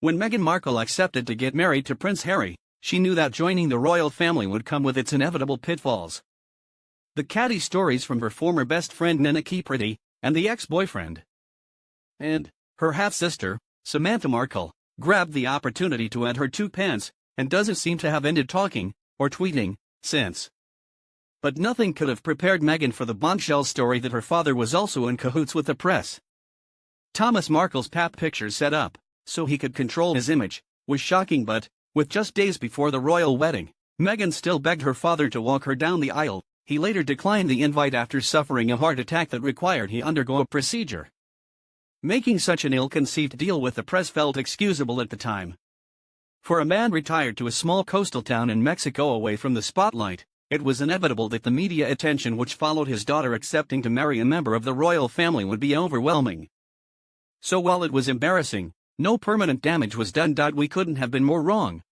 When Meghan Markle accepted to get married to Prince Harry, she knew that joining the royal family would come with its inevitable pitfalls. The catty stories from her former best friend Ninaki Priddy, and the ex-boyfriend, and her half-sister, Samantha Markle, grabbed the opportunity to add her 2 pence, and doesn't seem to have ended talking, or tweeting, since. But nothing could have prepared Meghan for the bombshell story that her father was also in cahoots with the press. Thomas Markle's pap pictures set up, so he could control his image, was shocking, but, with just days before the royal wedding, Meghan still begged her father to walk her down the aisle. He later declined the invite after suffering a heart attack that required he undergo a procedure. Making such an ill-conceived deal with the press felt excusable at the time. For a man retired to a small coastal town in Mexico away from the spotlight, it was inevitable that the media attention which followed his daughter accepting to marry a member of the royal family would be overwhelming. So while it was embarrassing, no permanent damage was done. We couldn't have been more wrong.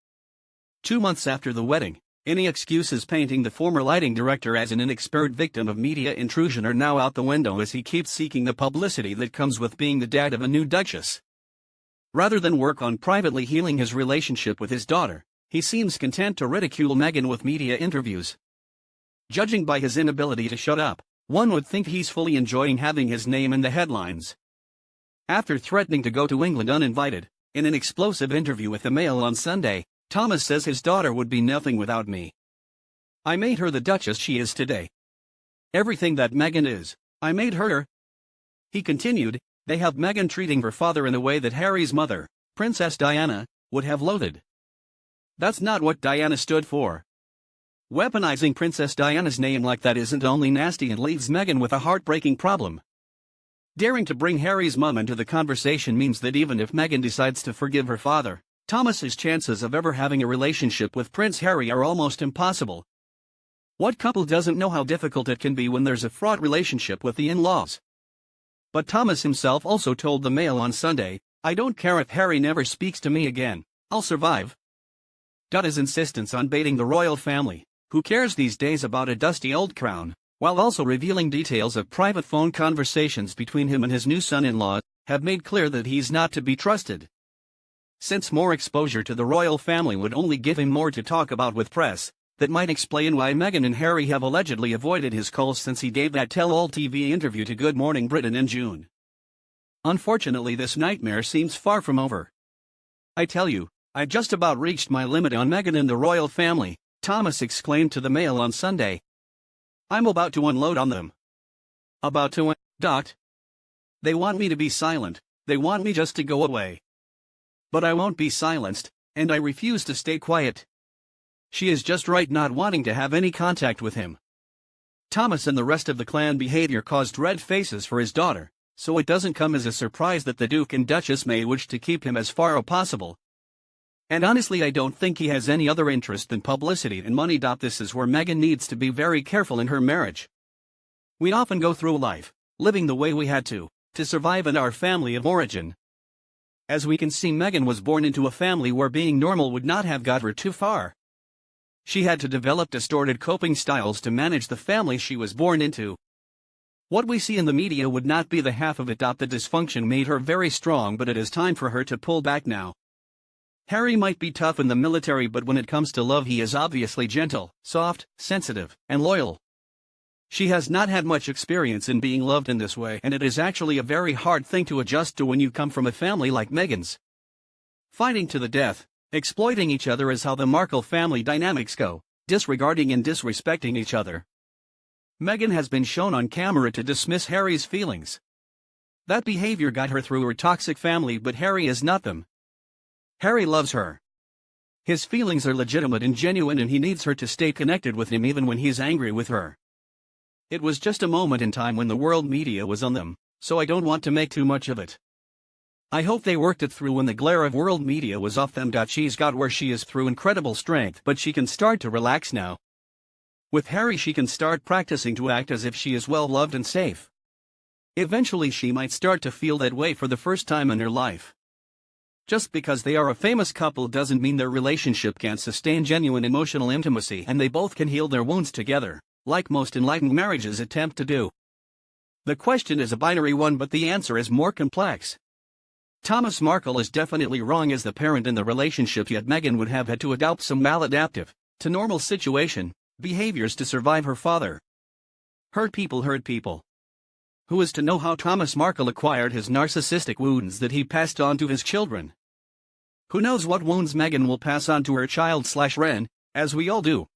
2 months after the wedding, any excuses painting the former lighting director as an inexperienced victim of media intrusion are now out the window as he keeps seeking the publicity that comes with being the dad of a new duchess. Rather than work on privately healing his relationship with his daughter, he seems content to ridicule Meghan with media interviews. Judging by his inability to shut up, one would think he's fully enjoying having his name in the headlines. After threatening to go to England uninvited, in an explosive interview with the Mail on Sunday, Thomas says his daughter would be nothing without me. I made her the duchess she is today. Everything that Meghan is, I made her. He continued, they have Meghan treating her father in the way that Harry's mother, Princess Diana, would have loathed. That's not what Diana stood for. Weaponizing Princess Diana's name like that isn't only nasty and leaves Meghan with a heartbreaking problem. Daring to bring Harry's mum into the conversation means that even if Meghan decides to forgive her father, Thomas's chances of ever having a relationship with Prince Harry are almost impossible. What couple doesn't know how difficult it can be when there's a fraught relationship with the in-laws? But Thomas himself also told the Mail on Sunday, I don't care if Harry never speaks to me again, I'll survive. His insistence on baiting the royal family, who cares these days about a dusty old crown, while also revealing details of private phone conversations between him and his new son-in-law, have made clear that he's not to be trusted. Since more exposure to the royal family would only give him more to talk about with press, that might explain why Meghan and Harry have allegedly avoided his calls since he gave that tell-all TV interview to Good Morning Britain in June. Unfortunately, this nightmare seems far from over. I tell you, I just about reached my limit on Meghan and the royal family, Thomas exclaimed to the Mail on Sunday. I'm about to unload on them. About to They want me to be silent, they want me just to go away. But I won't be silenced, and I refuse to stay quiet. She is just right not wanting to have any contact with him. Thomas and the rest of the clan behavior caused red faces for his daughter, so it doesn't come as a surprise that the Duke and Duchess may wish to keep him as far as possible. And honestly, I don't think he has any other interest than publicity and money. This is where Meghan needs to be very careful in her marriage. We often go through life, living the way we had to survive in our family of origin. As we can see, Meghan was born into a family where being normal would not have got her too far. She had to develop distorted coping styles to manage the family she was born into. What we see in the media would not be the half of it. The dysfunction made her very strong, but it is time for her to pull back now. Harry might be tough in the military, but when it comes to love he is obviously gentle, soft, sensitive, and loyal. She has not had much experience in being loved in this way, and it is actually a very hard thing to adjust to when you come from a family like Meghan's. Fighting to the death, exploiting each other is how the Markle family dynamics go, disregarding and disrespecting each other. Meghan has been shown on camera to dismiss Harry's feelings. That behavior got her through her toxic family, but Harry is not them. Harry loves her. His feelings are legitimate and genuine, and he needs her to stay connected with him even when he's angry with her. It was just a moment in time when the world media was on them, so I don't want to make too much of it. I hope they worked it through when the glare of world media was off them. She's got where she is through incredible strength, but she can start to relax now. With Harry she can start practicing to act as if she is well loved and safe. Eventually she might start to feel that way for the first time in her life. Just because they are a famous couple doesn't mean their relationship can't sustain genuine emotional intimacy, and they both can heal their wounds together, like most enlightened marriages attempt to do. The question is a binary one, but the answer is more complex. Thomas Markle is definitely wrong as the parent in the relationship, yet Meghan would have had to adopt some maladaptive, to normal situation, behaviors to survive her father. Hurt people hurt people. Who is to know how Thomas Markle acquired his narcissistic wounds that he passed on to his children? Who knows what wounds Meghan will pass on to her child/Ren, as we all do.